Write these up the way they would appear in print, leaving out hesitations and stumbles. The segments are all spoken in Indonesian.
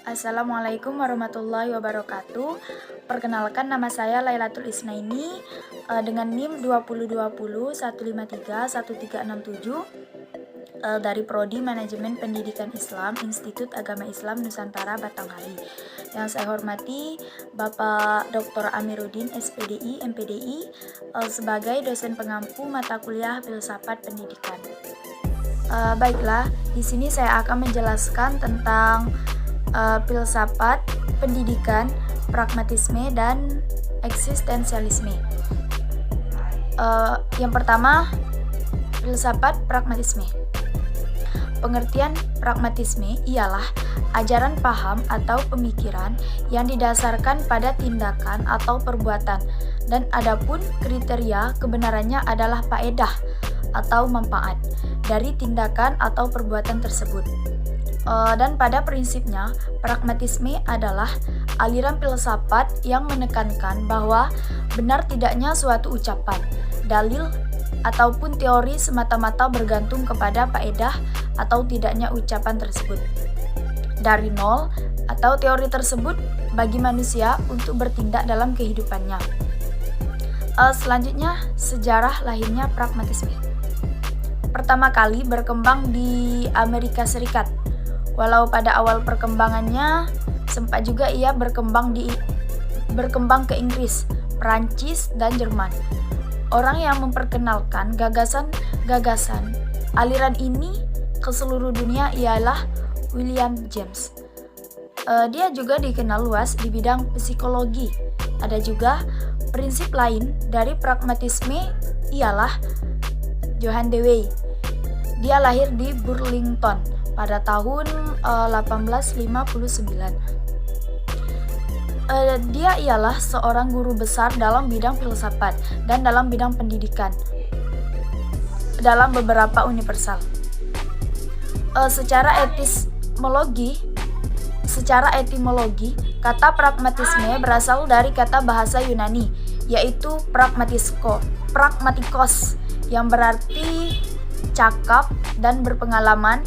Assalamualaikum warahmatullahi wabarakatuh. Perkenalkan, nama saya Lailatul Isnaini dengan NIM 2020 153 1367 dari Prodi Manajemen Pendidikan Islam Institut Agama Islam Nusantara Batanghari. Yang saya hormati Bapak Dr. Amiruddin SPDI MPDI sebagai dosen pengampu mata kuliah Filsafat Pendidikan. Baiklah, di sini saya akan menjelaskan tentang filsafat, pendidikan, pragmatisme, dan eksistensialisme. Yang pertama, filsafat pragmatisme. Pengertian pragmatisme ialah ajaran paham atau pemikiran yang didasarkan pada tindakan atau perbuatan, dan adapun kriteria kebenarannya adalah faedah atau manfaat dari tindakan atau perbuatan tersebut. Dan pada prinsipnya, pragmatisme adalah aliran filsafat yang menekankan bahwa benar tidaknya suatu ucapan, dalil, ataupun teori semata-mata bergantung kepada faedah atau tidaknya ucapan tersebut dari nol, atau teori tersebut bagi manusia untuk bertindak dalam kehidupannya. Selanjutnya, sejarah lahirnya pragmatisme. Pertama kali berkembang di Amerika Serikat. Walau pada awal perkembangannya sempat juga ia berkembang ke Inggris, Prancis, dan Jerman. Orang yang memperkenalkan gagasan aliran ini ke seluruh dunia ialah William James. Dia juga dikenal luas di bidang psikologi. Ada juga prinsip lain dari pragmatisme ialah Johann Dewey. Dia lahir di Burlington pada tahun 1859. Dia ialah seorang guru besar dalam bidang filsafat dan dalam bidang pendidikan dalam beberapa universal. Secara etimologi, kata pragmatisme berasal dari kata bahasa Yunani, yaitu pragmatikos, yang berarti cakap dan berpengalaman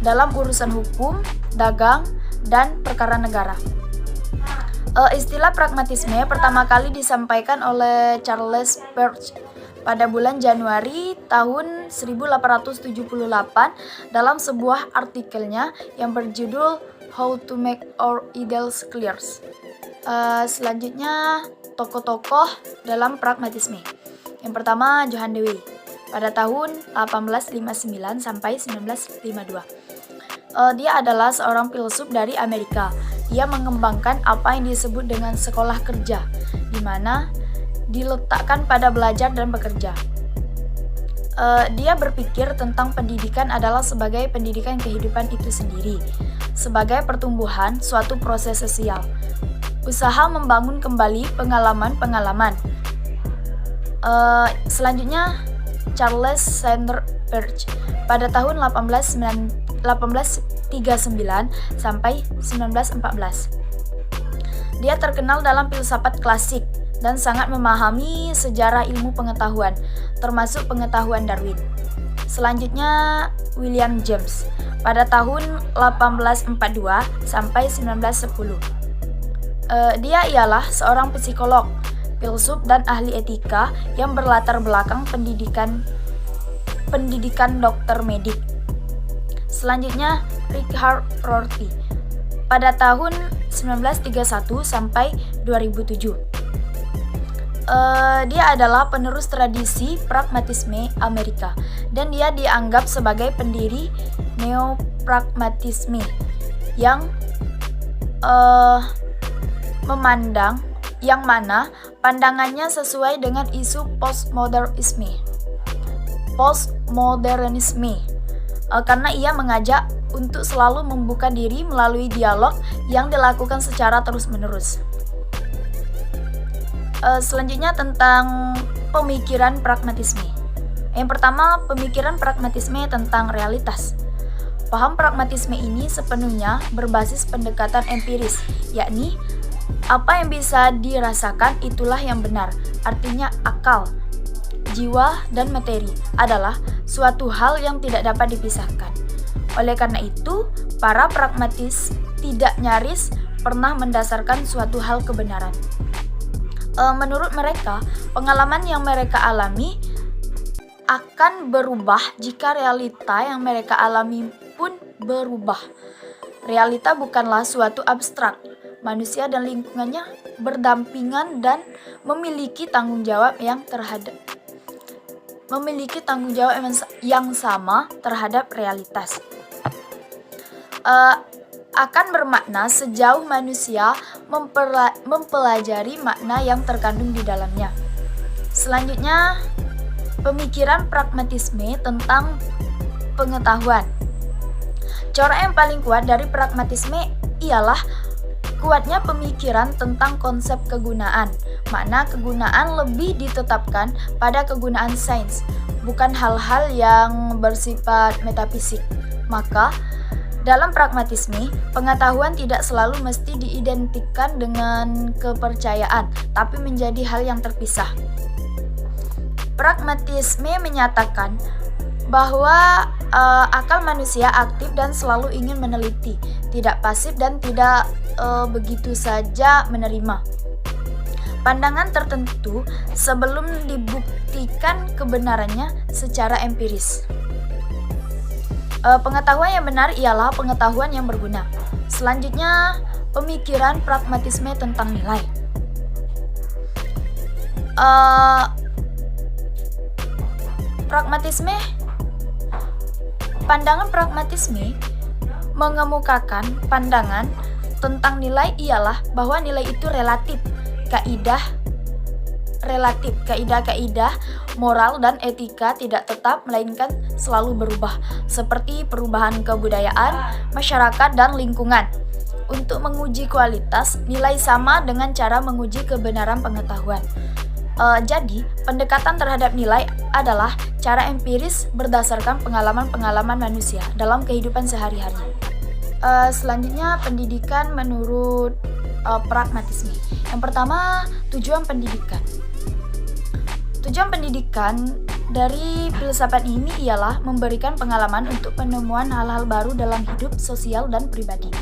dalam urusan hukum, dagang, dan perkara negara. Istilah pragmatisme pertama kali disampaikan oleh Charles Peirce pada bulan Januari tahun 1878 dalam sebuah artikelnya yang berjudul How to Make Our Ideals Clear. Selanjutnya, tokoh-tokoh dalam pragmatisme. Yang pertama, Johann Dewey pada tahun 1859 sampai 1952. Dia adalah seorang filsuf dari Amerika. Ia mengembangkan apa yang disebut dengan sekolah kerja, di mana diletakkan pada belajar dan bekerja. Dia berpikir tentang pendidikan adalah sebagai pendidikan kehidupan itu sendiri, sebagai pertumbuhan suatu proses sosial, usaha membangun kembali pengalaman-pengalaman. Selanjutnya, Charles Sanders Peirce pada tahun 1839 sampai 1914. Dia terkenal dalam filsafat klasik dan sangat memahami sejarah ilmu pengetahuan, termasuk pengetahuan Darwin. Selanjutnya, William James pada tahun 1842 sampai 1910. Dia ialah seorang psikolog, filsuf, dan ahli etika yang berlatar belakang pendidikan dokter medik. Selanjutnya, Richard Rorty pada tahun 1931 sampai 2007. Dia adalah penerus tradisi pragmatisme Amerika, dan dia dianggap sebagai pendiri neopragmatisme yang mana pandangannya sesuai dengan isu postmodernisme, karena ia mengajak untuk selalu membuka diri melalui dialog yang dilakukan secara terus-menerus. Selanjutnya, tentang pemikiran pragmatisme. Yang pertama, pemikiran pragmatisme tentang realitas. Paham pragmatisme ini sepenuhnya berbasis pendekatan empiris, yakni apa yang bisa dirasakan itulah yang benar. Artinya akal, jiwa, dan materi adalah suatu hal yang tidak dapat dipisahkan. Oleh karena itu, para tidak nyaris pernah mendasarkan suatu hal kebenaran. Menurut mereka, pengalaman yang mereka alami akan berubah jika realita yang mereka alami pun berubah. Realita bukanlah suatu abstrak. Manusia dan lingkungannya berdampingan dan memiliki tanggung jawab yang sama terhadap realitas. Akan bermakna sejauh manusia mempelajari makna yang terkandung di dalamnya. Selanjutnya, pemikiran pragmatisme tentang pengetahuan. Corak yang paling kuat dari pragmatisme ialah kuatnya pemikiran tentang konsep kegunaan. Makna kegunaan lebih ditetapkan pada kegunaan sains, bukan hal-hal yang bersifat metafisik. Maka, dalam pragmatisme, pengetahuan tidak selalu mesti diidentikan dengan kepercayaan, tapi menjadi hal yang terpisah. Pragmatisme menyatakan bahwa akal manusia aktif dan selalu ingin meneliti, tidak pasif dan tidak begitu saja menerima pandangan tertentu sebelum dibuktikan kebenarannya secara empiris. Pengetahuan yang benar ialah pengetahuan yang berguna. Selanjutnya, pemikiran pragmatisme tentang nilai. Pandangan pragmatisme mengemukakan pandangan tentang nilai ialah bahwa nilai itu relatif. Kaidah-kaidah moral dan etika tidak tetap, melainkan selalu berubah, seperti perubahan kebudayaan, masyarakat, dan lingkungan. Untuk menguji kualitas, nilai sama dengan cara menguji kebenaran pengetahuan. Jadi, pendekatan terhadap nilai adalah cara empiris berdasarkan pengalaman-pengalaman manusia dalam kehidupan sehari-hari. Selanjutnya, pendidikan menurut pragmatisme. Yang pertama, tujuan pendidikan. Tujuan pendidikan dari filsafat ini ialah memberikan pengalaman untuk penemuan hal-hal baru dalam hidup sosial dan pribadi.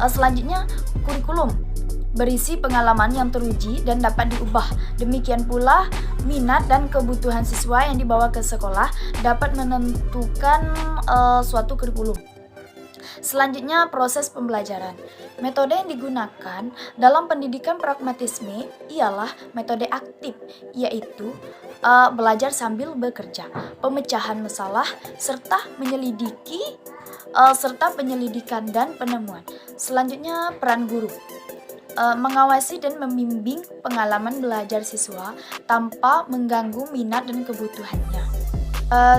Selanjutnya, kurikulum berisi pengalaman yang teruji dan dapat diubah. Demikian pula, minat dan kebutuhan siswa yang dibawa ke sekolah dapat menentukan suatu kurikulum. Selanjutnya, proses pembelajaran. Metode yang digunakan dalam pendidikan pragmatisme ialah metode aktif, yaitu belajar sambil bekerja, pemecahan masalah, serta penyelidikan dan penemuan. Selanjutnya, peran guru. Mengawasi dan membimbing pengalaman belajar siswa tanpa mengganggu minat dan kebutuhannya.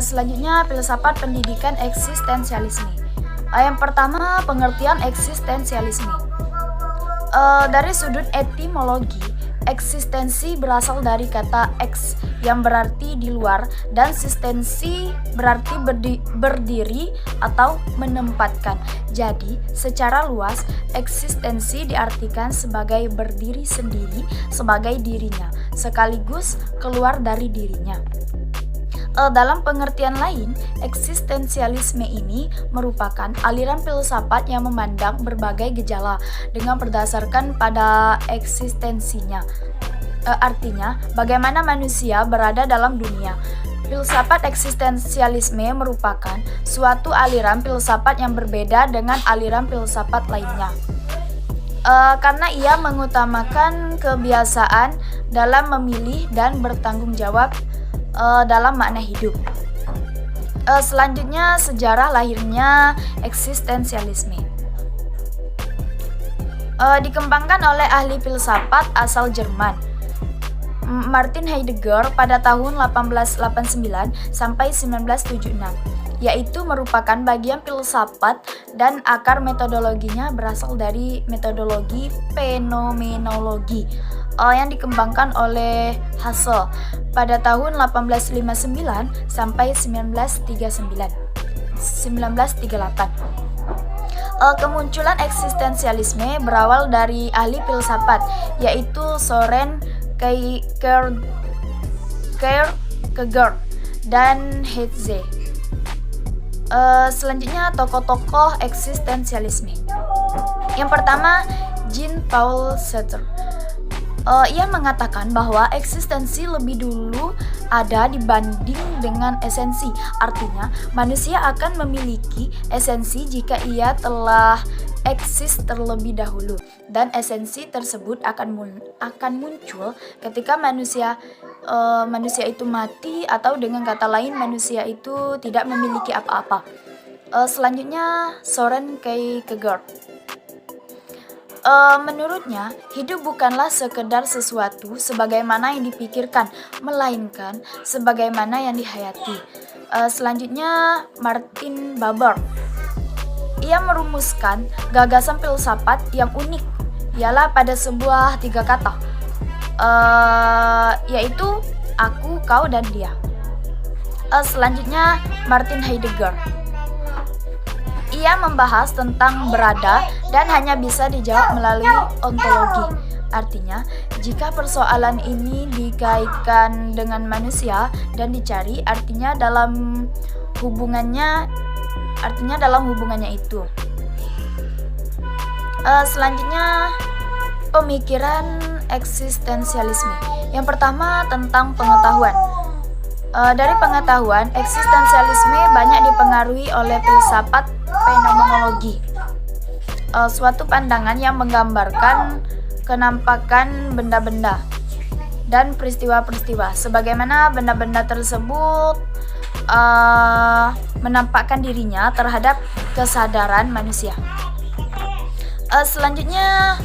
Selanjutnya, filsafat pendidikan eksistensialisme. Yang pertama, pengertian eksistensialisme. Dari sudut etimologi, eksistensi berasal dari kata ex yang berarti di luar dan sistensi berarti berdiri atau menempatkan. Jadi, secara luas, eksistensi diartikan sebagai berdiri sendiri sebagai dirinya, sekaligus keluar dari dirinya. Dalam pengertian lain, eksistensialisme ini merupakan aliran filsafat yang memandang berbagai gejala dengan berdasarkan pada eksistensinya. Artinya, bagaimana manusia berada dalam dunia. Filsafat eksistensialisme merupakan suatu aliran filsafat yang berbeda dengan aliran filsafat lainnya. Karena ia mengutamakan kebiasaan dalam memilih dan bertanggung jawab dalam makna hidup. Selanjutnya, sejarah lahirnya eksistensialisme. Dikembangkan oleh ahli filsafat asal Jerman, Martin Heidegger pada tahun 1889 sampai 1976, yaitu merupakan bagian filsafat dan akar metodologinya berasal dari metodologi fenomenologi yang dikembangkan oleh Husserl pada tahun 1859 sampai 1938. Kemunculan eksistensialisme berawal dari ahli filsafat yaitu Soren Kierkegaard dan Nietzsche. Selanjutnya, tokoh-tokoh eksistensialisme. Yang pertama, Jean-Paul Sartre. Ia mengatakan bahwa eksistensi lebih dulu ada dibanding dengan esensi. Artinya, manusia akan memiliki esensi jika ia telah eksis terlebih dahulu, dan esensi tersebut akan muncul ketika manusia itu mati, atau dengan kata lain manusia itu tidak memiliki apa-apa. Selanjutnya, Soren Kierkegaard. Menurutnya, hidup bukanlah sekedar sesuatu sebagaimana yang dipikirkan, melainkan sebagaimana yang dihayati. Selanjutnya, Martin Buber. Ia merumuskan gagasan filsafat yang unik, ialah pada sebuah 3 kata, yaitu aku, kau, dan dia. Selanjutnya, Martin Heidegger. Ia membahas tentang berada dan hanya bisa dijawab melalui ontologi. Artinya, jika persoalan ini dikaitkan dengan manusia dan dicari, artinya dalam hubungannya itu. Selanjutnya, pemikiran eksistensialisme. Yang pertama, tentang pengetahuan. Dari pengetahuan, eksistensialisme banyak dipengaruhi oleh filsafat fenomenologi, suatu pandangan yang menggambarkan kenampakan benda-benda dan peristiwa-peristiwa, sebagaimana benda-benda tersebut menampakkan dirinya terhadap kesadaran manusia. Selanjutnya,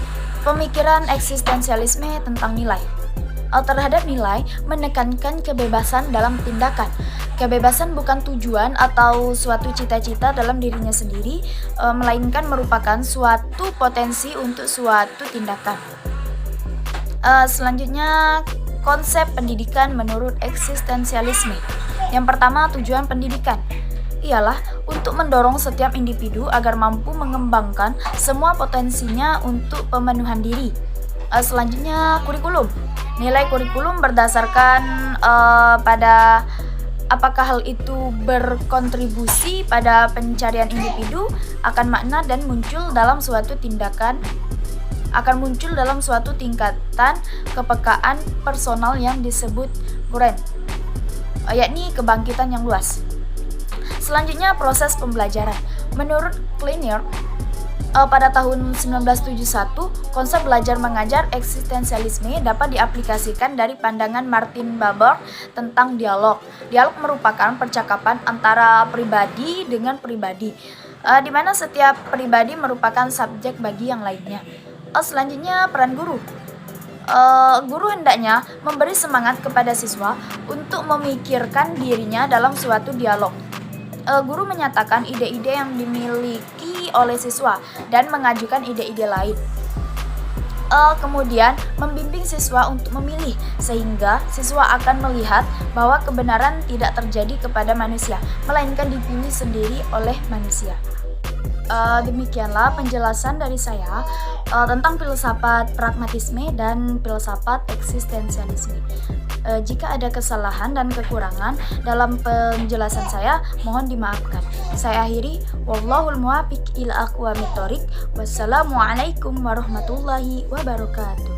pemikiran eksistensialisme tentang nilai. Terhadap nilai menekankan kebebasan dalam tindakan. Kebebasan bukan tujuan atau suatu cita-cita dalam dirinya sendiri, melainkan merupakan suatu potensi untuk suatu tindakan. Selanjutnya, konsep pendidikan menurut eksistensialisme. Yang pertama, tujuan pendidikan ialah untuk mendorong setiap individu agar mampu mengembangkan semua potensinya untuk pemenuhan diri. Selanjutnya, kurikulum. Nilai kurikulum berdasarkan pada apakah hal itu berkontribusi pada pencarian individu akan makna dan muncul dalam suatu tingkatan kepekaan personal yang disebut Guren, yakni kebangkitan yang luas. Selanjutnya, proses pembelajaran. Menurut Kleiner, pada tahun 1971, konsep belajar mengajar eksistensialisme dapat diaplikasikan dari pandangan Martin Buber tentang dialog. Dialog merupakan percakapan antara pribadi dengan pribadi, di mana setiap pribadi merupakan subjek bagi yang lainnya. Selanjutnya, peran guru. Guru hendaknya memberi semangat kepada siswa untuk memikirkan dirinya dalam suatu dialog. Guru menyatakan ide-ide yang dimiliki oleh siswa dan mengajukan ide-ide lain. Kemudian membimbing siswa untuk memilih, sehingga siswa akan melihat bahwa kebenaran tidak terjadi kepada manusia, melainkan dipilih sendiri oleh manusia. Demikianlah penjelasan dari saya tentang filsafat pragmatisme dan filsafat eksistensialisme. Jika ada kesalahan dan kekurangan dalam penjelasan saya, mohon dimaafkan. Saya akhiri, wallahul muwaffiq ila aqwamit thoriq. Wassalamualaikum warahmatullahi wabarakatuh.